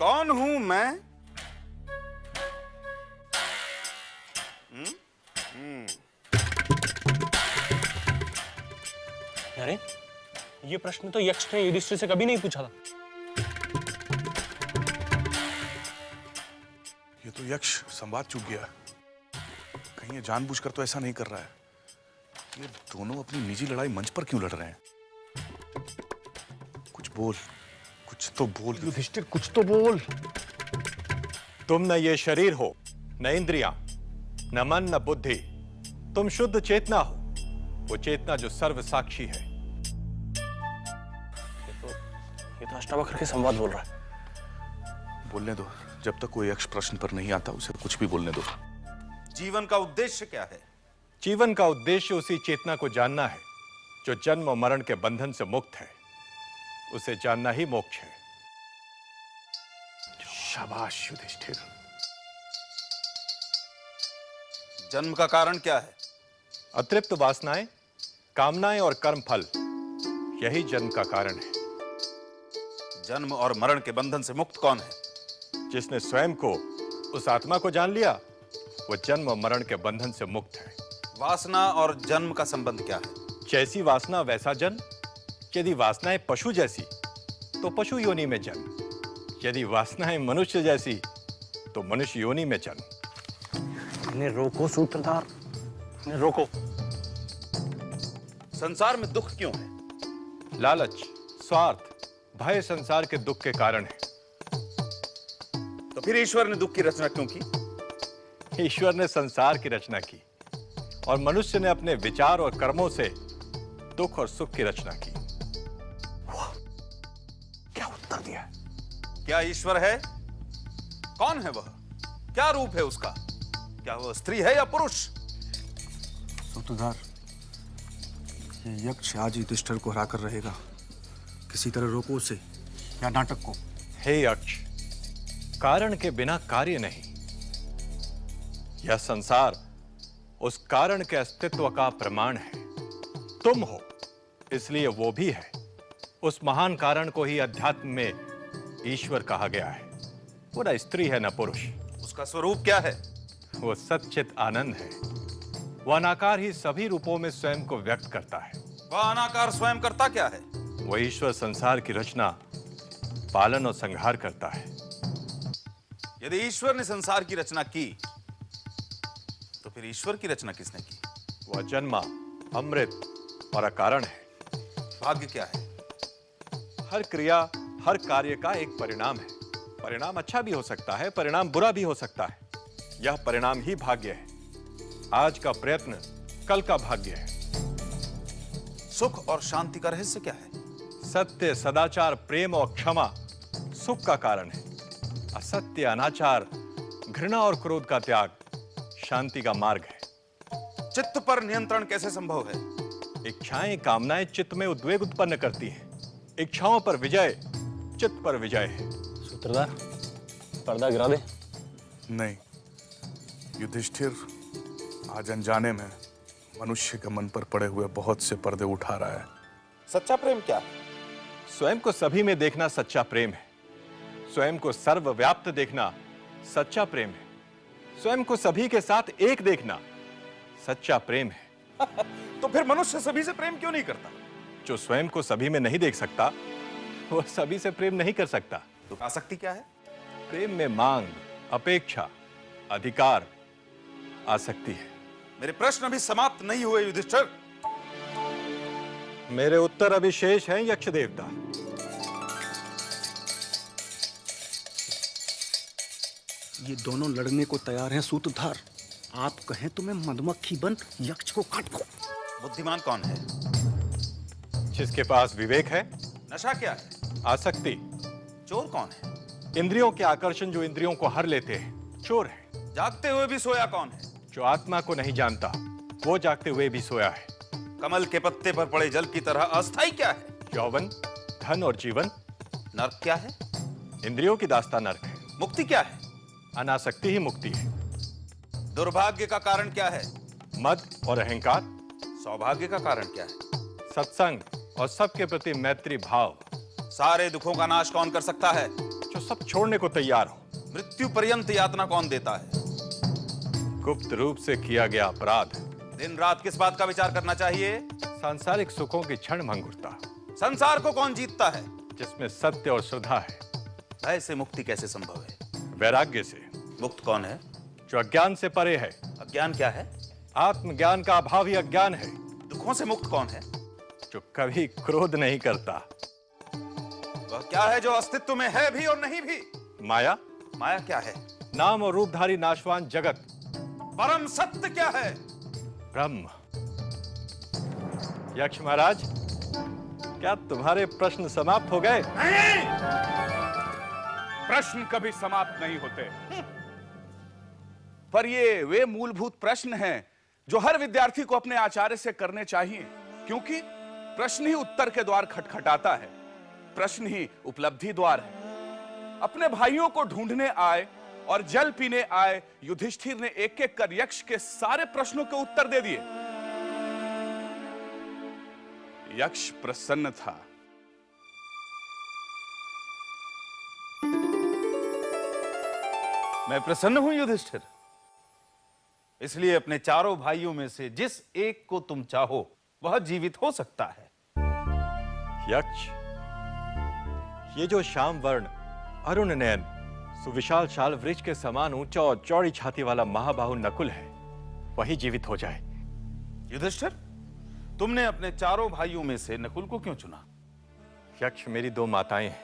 कौन हूं मैं? अरे ये प्रश्न तो यक्ष ने युधिष्ठिर से कभी नहीं पूछा था। ये तो यक्ष संवाद चूक गया। कहीं ये जानबूझकर तो ऐसा नहीं कर रहा है। ये दोनों अपनी निजी लड़ाई मंच पर क्यों लड़ रहे हैं? कुछ बोल, कुछ तो बोल युधिष्ठिर, कुछ तो बोल। तुम न ये शरीर हो, न इंद्रियां, न मन, न बुद्धि। तुम शुद्ध चेतना हो, वो चेतना जो सर्व साक्षी है। ये तो अष्टावक्र के संवाद बोल रहा है। बोलने दो। जब तक कोई यक्ष प्रश्न पर नहीं आता उसे कुछ भी बोलने दो। जीवन का उद्देश्य क्या है? जीवन का उद्देश्य उसी चेतना को जानना है जो जन्म और मरण के बंधन से मुक्त है। उसे जानना ही मोक्ष है। शाबाश युधिष्ठिर। जन्म का कारण क्या है? अतृप्त वासनाएं, कामनाएं और कर्म फल, यही जन्म का कारण है। जन्म और मरण के बंधन से मुक्त कौन है? जिसने स्वयं को, उस आत्मा को जान लिया, वो जन्म और मरण के बंधन से मुक्त है। वासना और जन्म का संबंध क्या है? जैसी वासना वैसा जन्म। यदि वासनाएं पशु जैसी तो पशु योनि में जन्म, यदि वासनाएं मनुष्य जैसी तो मनुष्य योनि में जन्म। इन्हें रोको सूत्रधार, इन्हें रोको। संसार में दुख क्यों है? लालच, स्वार्थ, भय संसार के दुख के कारण है। तो फिर ईश्वर ने दुख की रचना क्यों की? ईश्वर ने संसार की रचना की और मनुष्य ने अपने विचार और कर्मों से दुख और सुख की रचना की। क्या उत्तर दिया? क्या ईश्वर है? कौन है वह? क्या रूप है उसका? क्या वह स्त्री है या पुरुष? सूत्रधार, ये यक्ष आज युधिष्ठिर को हरा कर रहेगा। किसी तरह रोको उसे या नाटक को। हे यक्ष, कारण के बिना कार्य नहीं। यह संसार उस कारण के अस्तित्व का प्रमाण है। तुम हो, इसलिए वो भी है। उस महान कारण को ही अध्यात्म में ईश्वर कहा गया है। वो न स्त्री है न पुरुष। उसका स्वरूप क्या है? वो सच्चित आनंद है। वह अनाकार ही सभी रूपों में स्वयं को व्यक्त करता है। वह अनाकार स्वयं करता क्या है? वह ईश्वर संसार की रचना, पालन और संहार करता है। यदि ईश्वर ने संसार की रचना की तो फिर ईश्वर की रचना किसने की? वह जन्मा, अमृत और अकारण है। भाग्य क्या है? हर क्रिया, हर कार्य का एक परिणाम है। परिणाम अच्छा भी हो सकता है, परिणाम बुरा भी हो सकता है। यह परिणाम ही भाग्य है। आज का प्रयत्न कल का भाग्य है। सुख और शांति का रहस्य क्या है? सत्य, सदाचार, प्रेम और क्षमा सुख का कारण है। असत्य, अनाचार, घृणा और क्रोध का त्याग शांति का मार्ग है। चित्त पर नियंत्रण कैसे संभव है? इच्छाएं, कामनाएं चित्त में उद्वेग उत्पन्न करती हैं। इच्छाओं पर विजय चित्त पर विजय है। सूत्रधार, पर्दा गिरा दे। नहीं युधिष्ठिर, आज अनजाने में मनुष्य के मन पर पड़े हुए बहुत से पर्दे उठा रहा है। सच्चा प्रेम क्या है? स्वयं को सभी में देखना सच्चा प्रेम है। स्वयं को सर्वव्याप्त देखना सच्चा प्रेम है। स्वयं को सभी के साथ एक देखना सच्चा प्रेम है। तो फिर मनुष्य सभी से प्रेम क्यों नहीं करता? जो स्वयं को सभी में नहीं देख सकता वो सभी से प्रेम नहीं कर सकता। तो आसक्ति क्या है? प्रेम में मांग, अपेक्षा, अधिकार, आसक्ति है। मेरे प्रश्न अभी समाप्त नहीं हुए युधिष्ठिर। मेरे उत्तर अभी शेष हैं यक्ष देवता। ये दोनों लड़ने को तैयार हैं सूत्रधार। आप कहें तो मैं मधुमक्खी बन यक्ष को काट दूं। बुद्धिमान कौन है? जिसके पास विवेक है। नशा क्या है? आसक्ति। चोर कौन है? इंद्रियों के आकर्षण जो इंद्रियों को हर लेते हैं, चोर है। जागते हुए भी सोया कौन है? जो आत्मा को नहीं जानता वो जागते हुए भी सोया है। कमल के पत्ते पर पड़े जल की तरह अस्थाई क्या है? यौवन, धन और जीवन। नर्क क्या है? इंद्रियों की दास्ता नर्क है। मुक्ति क्या है? अनासक्ति ही मुक्ति है। दुर्भाग्य का कारण क्या है? मद और अहंकार। सौभाग्य का कारण क्या है? सत्संग और सबके प्रति मैत्री भाव। सारे दुखों का नाश कौन कर सकता है? जो सब छोड़ने को तैयार हो। मृत्यु पर्यंत यातना कौन देता है? गुप्त रूप से किया गया अपराध। दिन रात किस बात का विचार करना चाहिए? सांसारिक सुखों की क्षण भंगुरता। संसार को कौन जीतता है? जिसमें सत्य और श्रद्धा है। भय से मुक्ति कैसे संभव है? वैराग्य से। मुक्त कौन है? जो अज्ञान से परे है। अज्ञान क्या है? आत्मज्ञान का अभाव ही अज्ञान है। दुखों से मुक्त कौन है? जो कभी क्रोध नहीं करता। वह क्या है जो अस्तित्व में है भी और नहीं भी? माया। माया क्या है? नाम और रूपधारी नाशवान जगत। परम सत्य क्या है? ब्रह्म। यक्ष महाराज, क्या तुम्हारे प्रश्न समाप्त हो गए? नहीं, प्रश्न कभी समाप्त नहीं होते, पर ये वे मूलभूत प्रश्न हैं जो हर विद्यार्थी को अपने आचार्य से करने चाहिए, क्योंकि प्रश्न ही उत्तर के द्वार खटखटाता है, प्रश्न ही उपलब्धि द्वार है। अपने भाइयों को ढूंढने आए और जल पीने आए युधिष्ठिर ने एक एक कर यक्ष के सारे प्रश्नों के उत्तर दे दिए। यक्ष प्रसन्न था। मैं प्रसन्न हूं युधिष्ठिर, इसलिए अपने चारों भाइयों में से जिस एक को तुम चाहो वह जीवित हो सकता है। यक्ष, ये जो श्याम वर्ण अरुण नयन सुविशाल शाल वृक्ष के समान ऊंचा और चौड़ी छाती वाला महाबाहु नकुल है, वही जीवित हो जाए। युधिष्ठिर, तुमने अपने चारों भाइयों में से नकुल को क्यों चुना? यक्ष, मेरी दो माताएं हैं,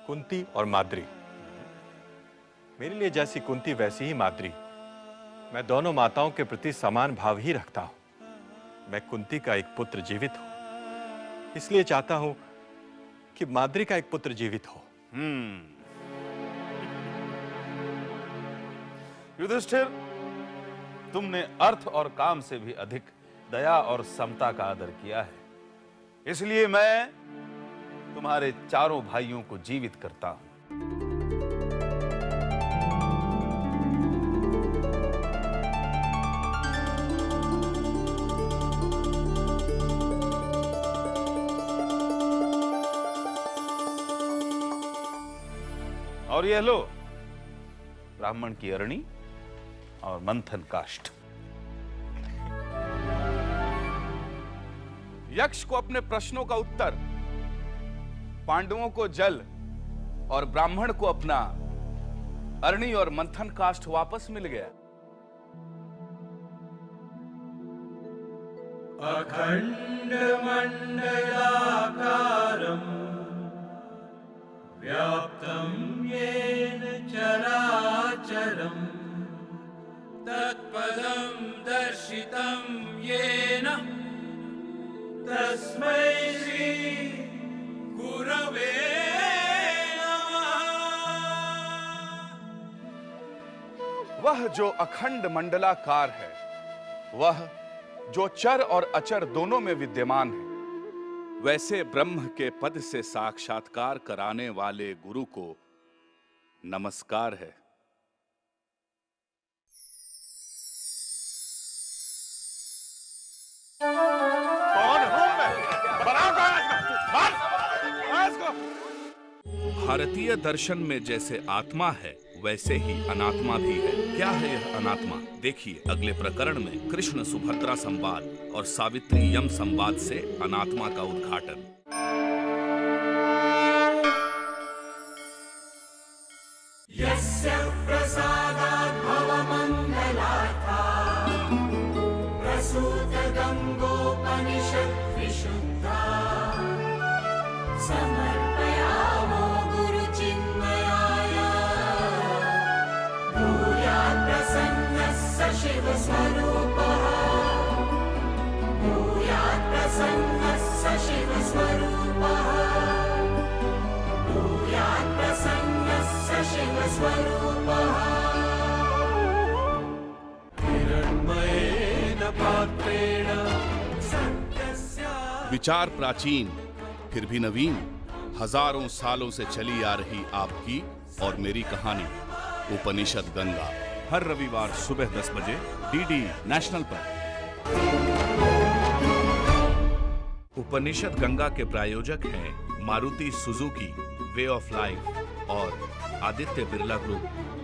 कुंती और माद्री। मेरे लिए जैसी कुंती वैसी ही माद्री। मैं दोनों माताओं के प्रति समान भाव ही रखता हूं। मैं कुंती का एक पुत्र जीवित हो, इसलिए चाहता हूं कि माद्री का एक पुत्र जीवित हो। युधिष्ठिर, तुमने अर्थ और काम से भी अधिक दया और समता का आदर किया है, इसलिए मैं तुम्हारे चारों भाइयों को जीवित करता हूं। और यह लो, ब्राह्मण की अरणी और मंथन काष्ठ। यक्ष को अपने प्रश्नों का उत्तर, पांडवों को जल और ब्राह्मण को अपना अरणी और मंथन काष्ठ वापस मिल गया। अखंड मंडलाकारम् व्याप्तं येन चराचरम् तत्पदं दर्शितं येन तस्मै श्री गुरवे नमः। वह जो अखंड मंडलाकार है, वह जो चर और अचर दोनों में विद्यमान है, वैसे ब्रह्म के पद से साक्षात्कार कराने वाले गुरु को नमस्कार है। कौन हूं मैं? बनाओ इसको। भारतीय दर्शन में जैसे आत्मा है, वैसे ही अनात्मा भी है। क्या है यह अनात्मा? देखिए अगले प्रकरण में कृष्ण सुभद्रा संवाद और सावित्री यम संवाद से अनात्मा का उद्घाटन। यस्य प्रसादात् भवमङ्गलार्था प्रसूतगङ्गोपनिषत् विशुद्धा समर्पयामो गुरुचिन्मयाय भूयात् प्रसन्नः स शिवस्वरूपः भूयात् प्रसन्नः स शिवस्वरूपः भूयात् प्रसन्नः स शिवस्वरूपः हिरण्मयेन पात्रेण सत्यस्य। विचार प्राचीन फिर भी नवीन, हजारों सालों से चली आ रही आपकी और मेरी कहानी उपनिषद गंगा, हर रविवार सुबह 10 बजे डीडी नेशनल पर। उपनिषद गंगा के प्रायोजक हैं Maruti Suzuki, way of life. और आदित्य बिरला ग्रुप